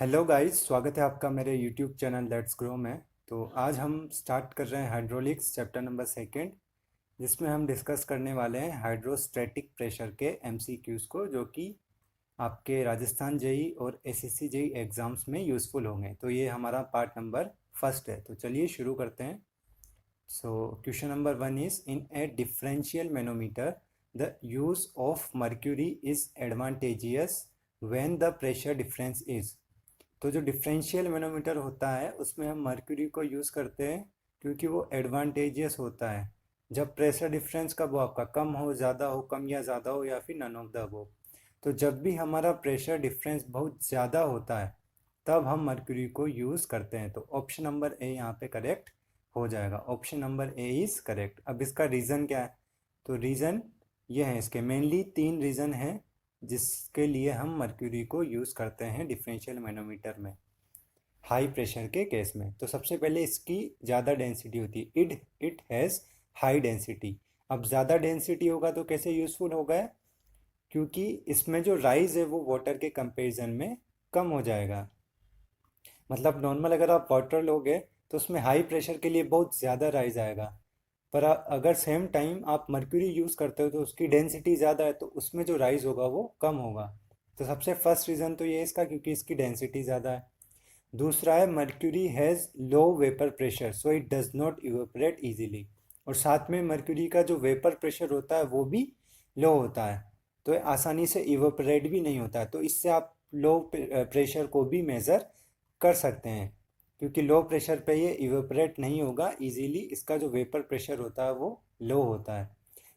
Hello guys, स्वागत है आपका मेरे यूट्यूब चैनल लेट्स ग्रो में। तो आज हम स्टार्ट कर रहे हैं हाइड्रोलिक्स चैप्टर नंबर सेकंड, जिसमें हम डिस्कस करने वाले हैं हाइड्रोस्टैटिक प्रेशर के एमसीक्यूज़ को, जो कि आपके राजस्थान जेई और एसएससी जेई एग्ज़ाम्स में यूज़फुल होंगे। तो ये हमारा पार्ट नंबर फर्स्ट है। तो चलिए शुरू करते हैं। So question number one is in A differential manometer the use of mercury is advantageous when the pressure difference is. तो जो डिफरेंशियल मैनोमीटर होता है उसमें हम मर्क्यूरी को यूज़ करते हैं क्योंकि वो एडवांटेजियस होता है जब प्रेशर डिफरेंस कब हो, आपका कम हो, ज़्यादा हो, कम या ज़्यादा हो, या फिर नन ऑफ द अबव। तो जब भी हमारा प्रेशर डिफरेंस बहुत ज़्यादा होता है तब हम मर्क्यूरी को यूज़ करते हैं। तो ऑप्शन नंबर ए यहाँ पे करेक्ट हो जाएगा। Option number A is correct. अब इसका रीज़न क्या है? तो रीज़न ये है, इसके मेनली तीन रीज़न हैं जिसके लिए हम मर्क्यूरी को यूज़ करते हैं डिफरेंशियल मैनोमीटर में हाई प्रेशर के केस में। तो सबसे पहले इसकी ज़्यादा डेंसिटी होती है, इट हैज़ हाई डेंसिटी। अब ज़्यादा डेंसिटी होगा तो कैसे यूज़फुल होगा? क्योंकि इसमें जो राइज है वो वाटर के कंपैरिजन में कम हो जाएगा। मतलब नॉर्मल अगर आप वाटर लोगे तो उसमें हाई प्रेशर के लिए बहुत ज़्यादा राइज आएगा, पर अगर सेम टाइम आप मर्क्यूरी यूज़ करते हो तो उसकी डेंसिटी ज़्यादा है तो उसमें जो राइज होगा वो कम होगा। तो सबसे फर्स्ट रीज़न तो ये है इसका, क्योंकि इसकी डेंसिटी ज़्यादा है। दूसरा है mercury has low vapour pressure so it does not evaporate easily. और साथ में मर्क्यूरी का जो वेपर प्रेशर होता है वो भी लो होता है, तो आसानी से इवेपोरेट भी नहीं होता है। तो इससे आप लो प्रेशर को भी मेज़र कर सकते हैं, क्योंकि लो प्रेशर पे ये इवेपोरेट नहीं होगा इजीली। इसका जो वेपर प्रेशर होता है वो लो होता है।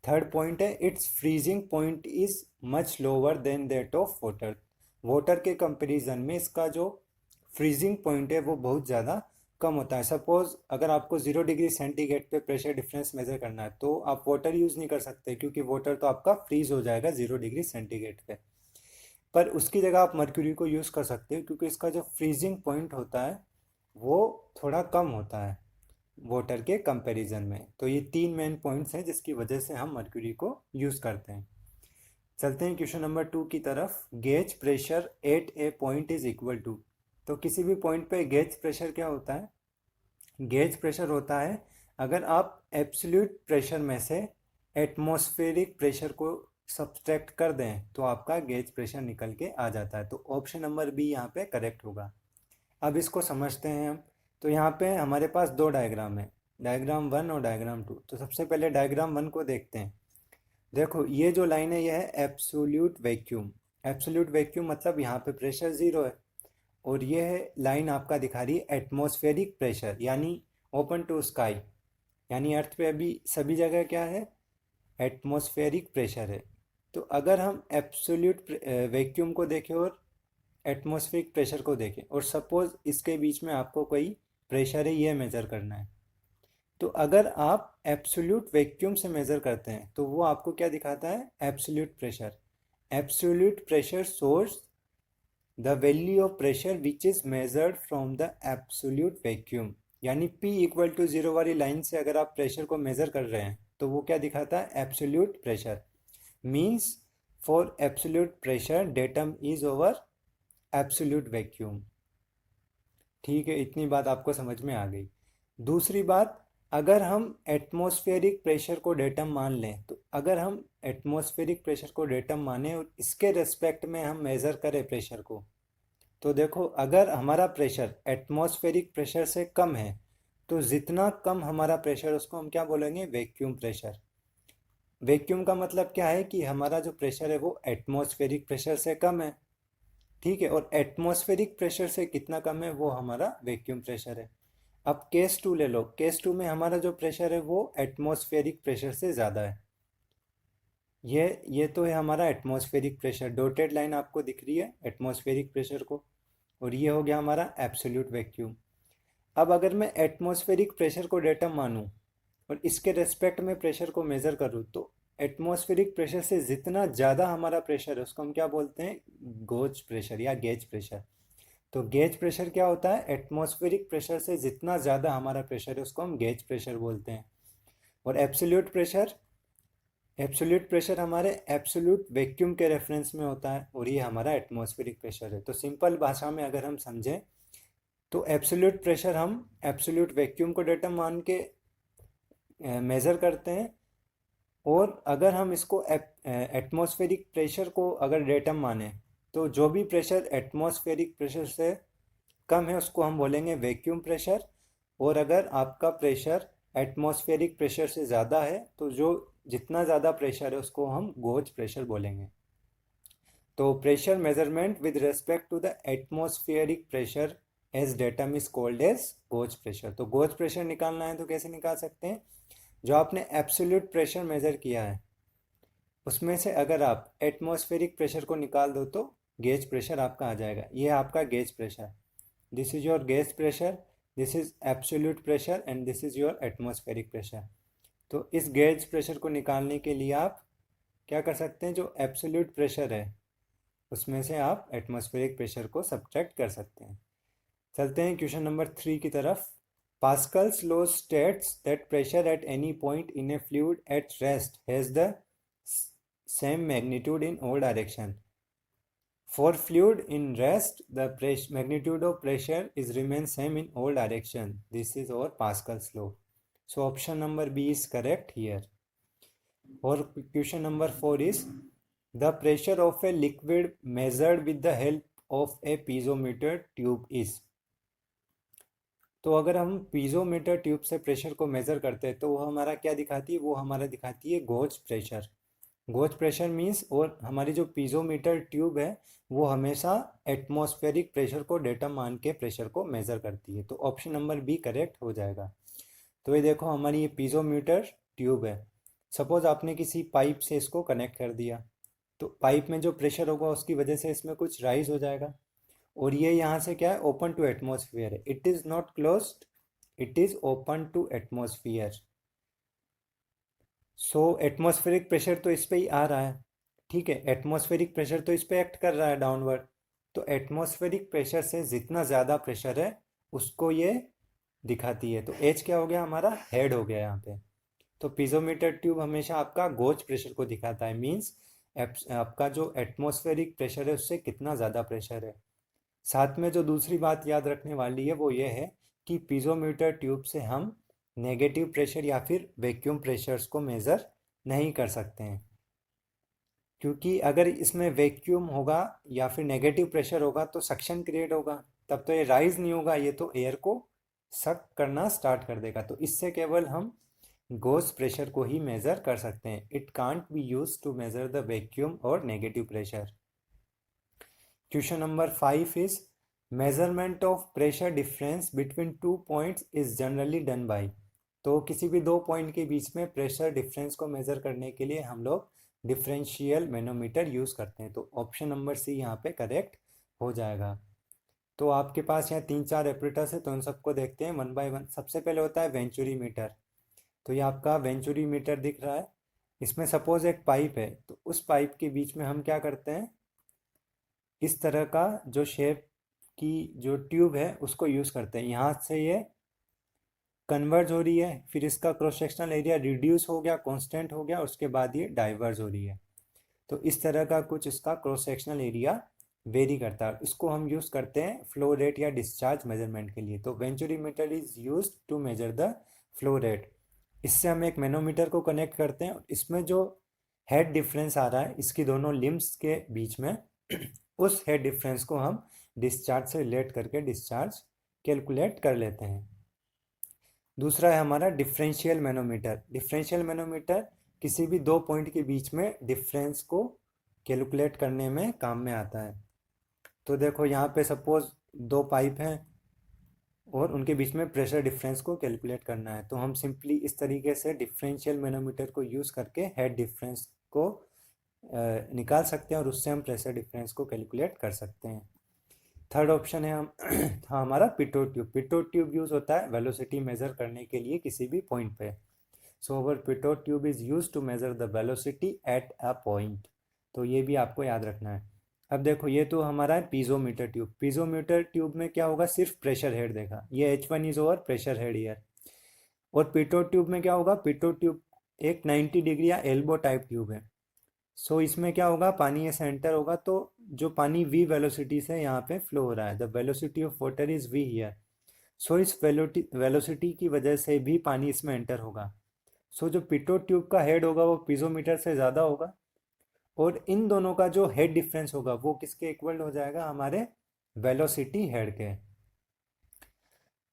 थर्ड पॉइंट है it's freezing point is much lower than that of water. Water के कंपैरिजन में इसका जो फ्रीजिंग पॉइंट है वो बहुत ज़्यादा कम होता है। सपोज अगर आपको 0 डिग्री सेंटीग्रेड पे प्रेशर डिफरेंस मेज़र करना है तो आप वाटर यूज़ नहीं कर सकते, क्योंकि वाटर तो आपका फ्रीज हो जाएगा 0 डिग्री सेंटीग्रेड पे। पर उसकी जगह आप मर्क्यूरी को यूज़ कर सकते हो, क्योंकि इसका जो फ्रीजिंग पॉइंट होता है वो थोड़ा कम होता है वाटर के कंपैरिजन में। तो ये तीन मेन पॉइंट्स हैं जिसकी वजह से हम मर्क्यूरी को यूज़ करते हैं। चलते हैं क्वेश्चन नंबर 2 की तरफ। Gauge pressure at a point is equal to. तो किसी भी पॉइंट पे गेज प्रेशर क्या होता है? गेज प्रेशर होता है अगर आप एब्सोल्यूट प्रेशर में से एटमॉस्फेरिक प्रेशर को सब्सट्रैक्ट कर दें तो आपका गेज प्रेशर निकल के आ जाता है। तो ऑप्शन नंबर बी यहाँ पे करेक्ट होगा। अब इसको समझते हैं हम। तो यहाँ पे हमारे पास दो डायग्राम है, डायग्राम वन और डायग्राम टू। तो सबसे पहले डायग्राम वन को देखते हैं। देखो ये जो लाइन है यह है एब्सोल्यूट वैक्यूम। एब्सोल्यूट वैक्यूम मतलब यहाँ पे प्रेशर ज़ीरो है। और ये है लाइन आपका दिखा रही है एटमॉस्फेरिक प्रेशर, यानी ओपन टू स्काई, यानी अर्थ पे अभी सभी जगह क्या है? एटमॉस्फेरिक प्रेशर है। तो अगर हम एब्सोल्यूट वैक्यूम को देखें और एटमॉस्फेरिक प्रेशर को देखें, और सपोज इसके बीच में आपको कोई प्रेशर है ये मेज़र करना है, तो अगर आप एब्सोल्यूट वैक्यूम से मेज़र करते हैं तो वो आपको क्या दिखाता है? Absolute pressure. Absolute pressure source the value of pressure which is measured from the absolute vacuum. यानी P इक्वल टू ज़ीरो वाली लाइन से अगर आप प्रेशर को मेज़र कर रहे हैं तो वो क्या दिखाता है? Absolute pressure. Means for absolute pressure datum is over absolute vacuum. ठीक है, इतनी बात आपको समझ में आ गई। दूसरी बात, अगर हम एटमॉस्फेरिक प्रेशर को डेटम मान लें, तो अगर हम एटमॉस्फेरिक प्रेशर को डेटम माने और इसके रेस्पेक्ट में हम मेज़र करें प्रेशर को, तो देखो अगर हमारा प्रेशर एटमॉस्फेरिक प्रेशर से कम है तो जितना कम हमारा प्रेशर उसको हम क्या बोलेंगे? Vacuum pressure. वैक्यूम का मतलब क्या है कि हमारा जो प्रेशर है वो एटमॉस्फेरिक प्रेशर से कम है। ठीक है, और एटमॉस्फेरिक प्रेशर से कितना कम है? वो हमारा वैक्यूम प्रेशर है। अब केस टू ले लो। केस टू में हमारा जो प्रेशर है वो एटमॉस्फेरिक प्रेशर से ज़्यादा है। ये तो है हमारा एटमॉस्फेरिक प्रेशर, डॉटेड लाइन आपको दिख रही है एटमॉस्फेरिक प्रेशर को, और ये हो गया हमारा एब्सोल्यूट वैक्यूम। अब अगर मैं एटमॉस्फेरिक प्रेशर को डेटम मानूं और इसके रेस्पेक्ट में प्रेशर को मेज़र करूं, तो एटमॉस्फेरिक प्रेशर से जितना ज़्यादा हमारा प्रेशर है उसको हम क्या बोलते हैं? गोज प्रेशर या गेज प्रेशर। तो गेज प्रेशर क्या होता है? एटमॉस्फेरिक प्रेशर से जितना ज़्यादा हमारा प्रेशर है उसको हम गेज प्रेशर बोलते हैं। और एब्सोल्यूट प्रेशर एब्सोल्यूट प्रेशर हमारे एब्सोल्यूट वैक्यूम के रेफरेंस में होता है और ये हमारा एटमॉस्फेरिक प्रेशर है। तो सिंपल भाषा में अगर हम समझें तो एब्सोल्यूट प्रेशर हम एब्सोल्यूट वैक्यूम को डेटा मान के मेज़र करते हैं, और अगर हम इसको एटमॉस्फेरिक प्रेशर को अगर डेटम माने तो जो भी प्रेशर एटमॉस्फेरिक प्रेशर से कम है उसको हम बोलेंगे वैक्यूम प्रेशर, और अगर आपका प्रेशर एटमॉस्फेरिक प्रेशर से ज़्यादा है तो जो जितना ज़्यादा प्रेशर है उसको हम गोज प्रेशर बोलेंगे। तो pressure measurement with respect to the atmospheric pressure as datum is called as gauge pressure. तो गोज प्रेशर निकालना है तो कैसे निकाल सकते हैं, जो आपने एब्सोल्यूट प्रेशर मेज़र किया है उसमें से अगर आप एटमॉस्फेरिक प्रेशर को निकाल दो तो गेज प्रेशर आपका आ जाएगा। ये आपका gauge pressure, this is your gauge pressure, this is absolute pressure and this is your atmospheric pressure. तो इस गेज प्रेशर को निकालने के लिए आप क्या कर सकते हैं, जो एब्सोल्यूट प्रेशर है उसमें से आप एटमॉस्फेरिक प्रेशर को सब्ट्रैक्ट कर सकते हैं। चलते हैं क्वेश्चन नंबर 3 की तरफ। Pascal's law states that pressure at any point in a fluid at rest has the same magnitude in all direction. For fluid in rest, the magnitude of pressure is remains same in all direction. This is our Pascal's law. So option number B is correct here. Or question number 4 is the pressure of a liquid measured with the help of a piezometer tube is. तो अगर हम piezometer tube से pressure को measure करते हैं तो वो हमारा क्या दिखाती है, वो हमारा दिखाती है goes pressure. Goes pressure means, और हमारी जो पीजोमीटर ट्यूब है वो हमेशा एटमॉस्फेरिक प्रेशर को डेटा मान के प्रेशर को मेज़र करती है। तो ऑप्शन नंबर बी करेक्ट हो जाएगा। तो ये देखो हमारी ये पीजोमीटर ट्यूब है। सपोज़ आपने किसी पाइप से इसको कनेक्ट कर दिया तो पाइप में जो प्रेशर होगा उसकी वजह से इसमें कुछ राइज हो जाएगा, और ये यहाँ से क्या है, ओपन टू एटमॉस्फेयर है। It is not closed, it is open to atmosphere. So atmospheric pressure तो इस पे ही आ रहा है, ठीक है, एटमॉस्फेरिक प्रेशर तो इस पे एक्ट कर रहा है डाउनवर्ड। तो एटमॉस्फेरिक प्रेशर से जितना ज़्यादा प्रेशर है उसको ये दिखाती है। तो एच क्या हो गया हमारा, हेड हो गया यहाँ पे। तो पीजोमीटर ट्यूब हमेशा आपका गोज प्रेशर को दिखाता है, मीन्स आपका जो एटमॉस्फेरिक प्रेशर है उससे कितना ज़्यादा प्रेशर है। साथ में जो दूसरी बात याद रखने वाली है वो ये है कि पीजोमीटर ट्यूब से हम नेगेटिव प्रेशर या फिर वैक्यूम प्रेशर्स को मेज़र नहीं कर सकते हैं, क्योंकि अगर इसमें वैक्यूम होगा या फिर नेगेटिव प्रेशर होगा तो सक्शन क्रिएट होगा, तब तो ये राइज नहीं होगा, ये तो एयर को सक करना स्टार्ट कर देगा। तो इससे केवल हम गोज प्रेशर को ही मेज़र कर सकते हैं। It can't be use to measure the vacuum और negative pressure. Question number 5 is measurement of pressure difference between 2 points is generally done by। तो किसी भी दो पॉइंट के बीच में प्रेशर डिफरेंस को मेज़र करने के लिए हम लोग डिफरेंशियल मैनोमीटर यूज़ करते हैं। तो ऑप्शन नंबर सी यहाँ पे करेक्ट हो जाएगा। तो आपके पास यहाँ 3-4 एपरेटस है तो उन सबको देखते हैं वन बाय वन। सबसे पहले होता है वेंचुरी मीटर। तो ये आपका वेंचुरी मीटर दिख रहा है, इसमें सपोज एक पाइप है तो उस पाइप के बीच में हम क्या करते हैं, इस तरह का जो शेप की जो ट्यूब है उसको यूज़ करते हैं। यहाँ से ये कन्वर्ज हो रही है, फिर इसका क्रॉस सेक्शनल एरिया रिड्यूस हो गया, कांस्टेंट हो गया, उसके बाद ये डाइवर्ज हो रही है। तो इस तरह का कुछ इसका क्रॉस सेक्शनल एरिया वेरी करता है। इसको हम यूज़ करते हैं फ्लो रेट या डिस्चार्ज मेजरमेंट के लिए। तो venturi meter is use to measure the flow rate. इससे हम एक मैनोमीटर को कनेक्ट करते हैं, इसमें जो हेड डिफरेंस आ रहा है इसकी दोनों लिम्स के बीच में उस हेड डिफरेंस को हम डिस्चार्ज से रिलेट करके डिस्चार्ज कैलकुलेट कर लेते हैं। दूसरा है हमारा डिफरेंशियल मैनोमीटर। डिफरेंशियल मैनोमीटर किसी भी दो पॉइंट के बीच में डिफरेंस को कैलकुलेट करने में काम में आता है। तो देखो यहाँ पे सपोज दो पाइप हैं और उनके बीच में प्रेशर डिफरेंस को कैलकुलेट करना है, तो हम सिंपली इस तरीके से डिफरेंशियल मैनोमीटर को यूज़ करके हेड डिफरेंस को निकाल सकते हैं और उससे हम प्रेशर डिफरेंस को कैलकुलेट कर सकते हैं। थर्ड ऑप्शन है हम हाँ हमारा Pitot tube. Pitot tube use होता है वेलोसिटी मेज़र करने के लिए किसी भी पॉइंट पे। So our pitot tube is use to measure the velocity at a point. तो ये भी आपको याद रखना है। अब देखो ये तो हमारा है पीजोमीटर ट्यूब। पीजोमीटर ट्यूब में क्या होगा, सिर्फ प्रेशर हेड देखा, ये H1 is over pressure head year. और पिटोट ट्यूब में क्या होगा, पिटोट ट्यूब एक 90 डिग्री या एल्बो टाइप ट्यूब है। सो इसमें क्या होगा, पानी ऐसे एंटर होगा तो जो पानी v वेलोसिटी से यहाँ पे फ्लो हो रहा है, the velocity of water is v here. So इस वेलोसिटी की वजह से भी पानी इसमें एंटर होगा। सो जो पिटोट ट्यूब का हेड होगा वो पीजोमीटर से ज़्यादा होगा, और इन दोनों का जो हेड डिफरेंस होगा वो किसके इक्वल हो जाएगा, हमारे वेलोसिटी हेड के।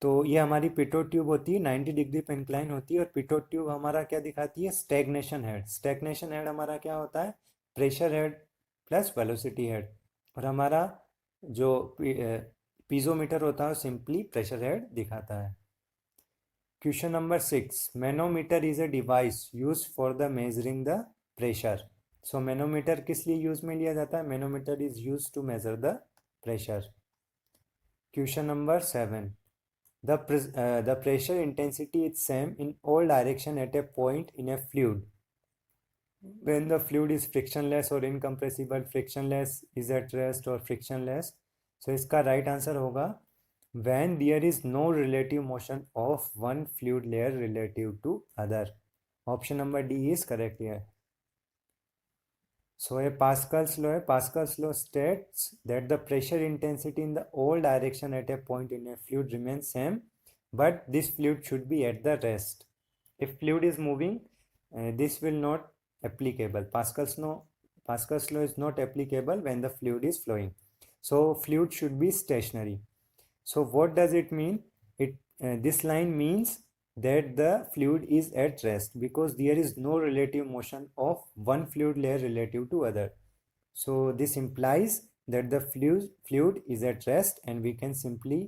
तो ये हमारी पिटोट ट्यूब होती है, 90 डिग्री पे इंक्लाइन होती है, और पिटोट ट्यूब हमारा क्या दिखाती है, स्टैग्नेशन हेड। स्टैग्नेशन हेड हमारा क्या होता है, pressure head plus velocity head, और हमारा जो पीजोमीटर होता है सिंपली प्रेशर हेड दिखाता है। Question number 6, manometer is a device use for the measuring the pressure. So manometer किस लिए यूज में लिया जाता है, manometer is use to measure the pressure. Question number 7, the pressure intensity is same in all direction at a point in a fluid when the fluid is frictionless or incompressible, frictionless is at rest or frictionless. So इसका right answer होगा when there is no relative motion of one fluid layer relative to other. Option number D is correct here. So a Pascal's law, states that the pressure intensity in the all direction at a point in a fluid remains same, but this fluid should be at the rest. If fluid is moving, this will not applicable. Pascal's law is not applicable when the fluid is flowing. So fluid should be stationary. So what does it mean? This line means that the fluid is at rest because there is no relative motion of one fluid layer relative to other. So this implies that the fluid is at rest, and we can simply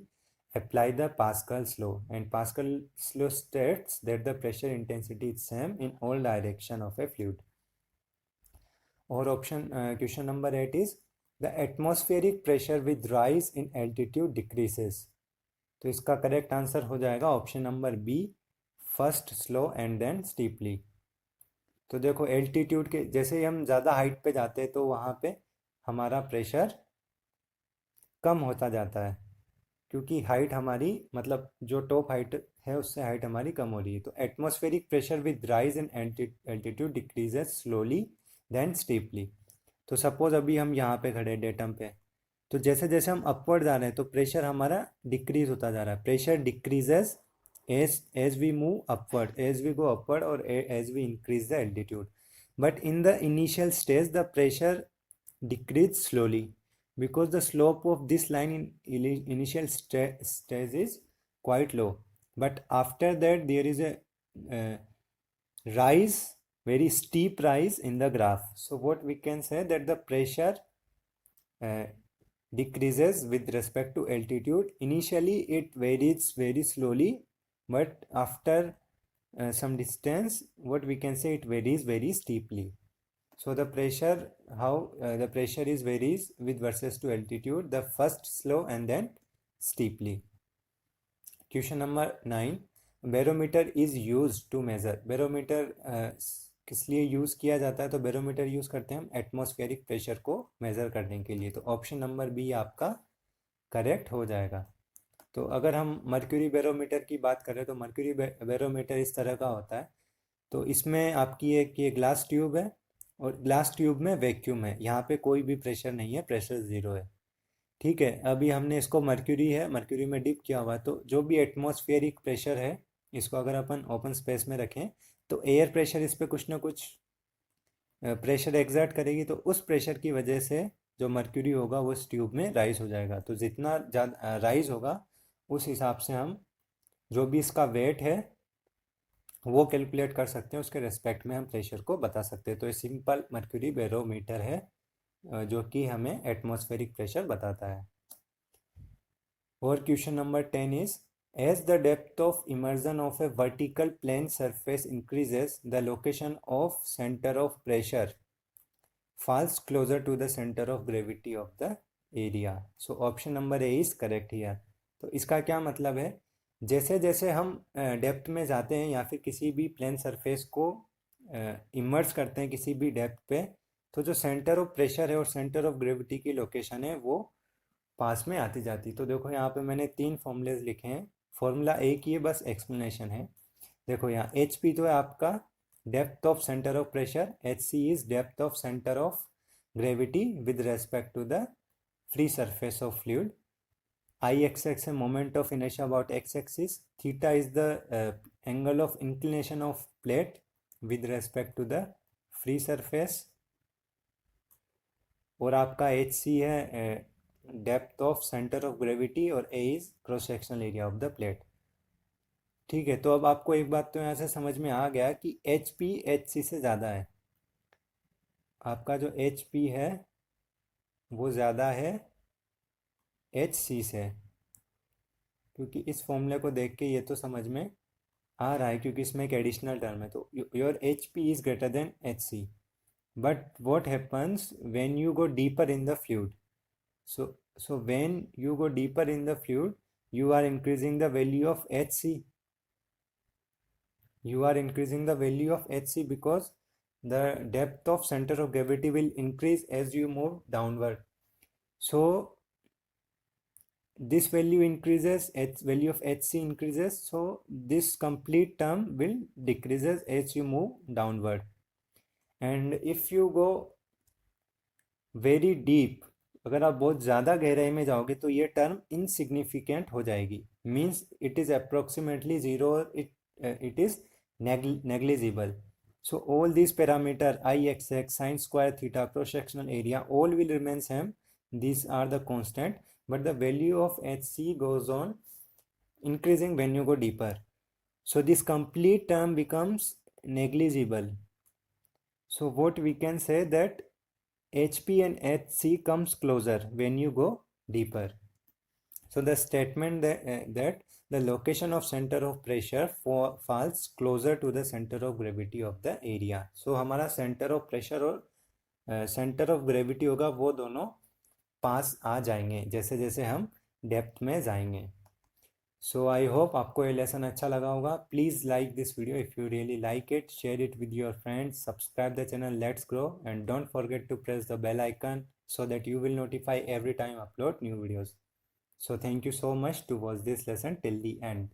apply the Pascal's law, and Pascal's law states that the pressure intensity is same in all direction of a fluid. Or option question number 8 is the atmospheric pressure with rise in altitude decreases. तो इसका correct answer हो जाएगा option number B, first slow and then steeply. तो देखो altitude के जैसे ही हम ज़्यादा हाइट पे जाते हैं तो वहाँ पे हमारा प्रेशर कम होता जाता है, क्योंकि हाइट हमारी मतलब जो टॉप हाइट है उससे हाइट हमारी कम हो रही है। तो atmospheric pressure with rise in altitude decreases slowly then steeply. तो सपोज अभी हम यहाँ पे खड़े डेटम पे, तो जैसे जैसे हम अपवर्ड जा रहे हैं तो प्रेशर हमारा डिक्रीज होता जा रहा है। Pressure decreases as we move upward, as we go upward, और as we increase the altitude. But in the initial stage the pressure decrease slowly because the slope of this line in initial stage is quite low, but after that there is a rise, very steep rise in the graph. So what we can say that the pressure decreases with respect to altitude. Initially it varies very slowly, but after some distance what we can say it varies very steeply. So the pressure, how the pressure is varies with versus to altitude, the first slow and then steeply. Question number 9, barometer is used to measure. barometer किस लिए use किया जाता है, तो barometer use करते हैं हम atmospheric pressure को मेज़र करने के लिए। तो ऑप्शन नंबर बी आपका करेक्ट हो जाएगा। तो अगर हम मर्क्यूरी बैरोमीटर की बात करें तो मर्क्यूरी बैरोमीटर इस तरह का होता है। तो इसमें आपकी एक ये ग्लास ट्यूब है, और ग्लास ट्यूब में वैक्यूम है, यहाँ पे कोई भी प्रेशर नहीं है, प्रेशर ज़ीरो है। ठीक है, अभी हमने इसको मर्क्यूरी है, मर्क्यूरी में डिप किया हुआ है, तो जो भी एटमॉस्फेरिक प्रेशर है इसको अगर अपन ओपन स्पेस में रखें तो एयर प्रेशर इस पर कुछ ना कुछ प्रेशर एग्जर्ट करेगी, तो उस प्रेशर की वजह से जो मर्क्यूरी होगा वो इस ट्यूब में राइज हो जाएगा। तो जितना ज़्यादा राइज होगा उस हिसाब से हम जो भी इसका वेट है वो कैलकुलेट कर सकते हैं, उसके रेस्पेक्ट में हम प्रेशर को बता सकते हैं। तो ये सिंपल मर्क्यूरी बैरोमीटर है जो कि हमें एटमॉस्फेरिक प्रेशर बताता है। और question number 10 is as the depth of immersion of a vertical plane surface increases the location of centre of pressure falls closer to the center of gravity of the area. So option number A is correct here. तो इसका क्या मतलब है, जैसे जैसे हम depth में जाते हैं या फिर किसी भी प्लेन सरफेस को इमर्ज करते हैं किसी भी डेप्थ पे, तो जो सेंटर ऑफ प्रेशर है और सेंटर ऑफ ग्रेविटी की लोकेशन है वो पास में आती जाती। तो देखो यहाँ पे मैंने 3 फॉर्मूलेज लिखे हैं, फॉर्मूला ए की बस एक्सप्लेनेशन है। देखो यहाँ एच पी तो है आपका Depth of center of pressure, HC is depth of center of gravity with respect to the free surface of fluid. Ix है moment of inertia about x-axis. Theta is the angle of inclination of plate with respect to the free surface. और आपका HC है depth of centre of gravity और A is cross sectional area of the plate. ठीक है, तो अब आपको एक बात तो यहाँ से समझ में आ गया कि HP HC से ज़्यादा है. आपका जो HP है वो ज़्यादा है HC से, क्योंकि इस फॉर्मूले को देख के ये तो समझ में आ रहा है क्योंकि इसमें एक एडिशनल टर्म है. तो your HP is greater than HC. But what happens when you go deeper in the fluid? So when you go deeper in the fluid, you are increasing the value of HC. You are increasing the value of HC because the depth of center of gravity will increase as you move downward. So this value increases, value of HC increases. So this complete term will decreases as you move downward. And if you go very deep, अगर आप बहुत ज़्यादा गहराई में जाओगे तो ये term insignificant हो जाएगी. Means it is approximately zero, it is negligible. So all these parameter Ixx, sin square theta, cross sectional area, all will remain same. These are the constant, but the value of HC goes on increasing when you go deeper. So this complete term becomes negligible. So what we can say that HP and HC comes closer when you go deeper. So the statement that the location of center of pressure falls closer to the center of gravity of the area. So हमारा center of pressure और center of gravity होगा वो दोनों पास आ जाएंगे जैसे जैसे हम depth में जाएंगे. So I hope आपको ये लेसन अच्छा लगा होगा. Please like this video if you really like it. Share it with your friends. Subscribe the channel Let's Grow and don't forget to press the bell icon so that you will notify every time I upload new videos. So thank you so much to watch this lesson till the end.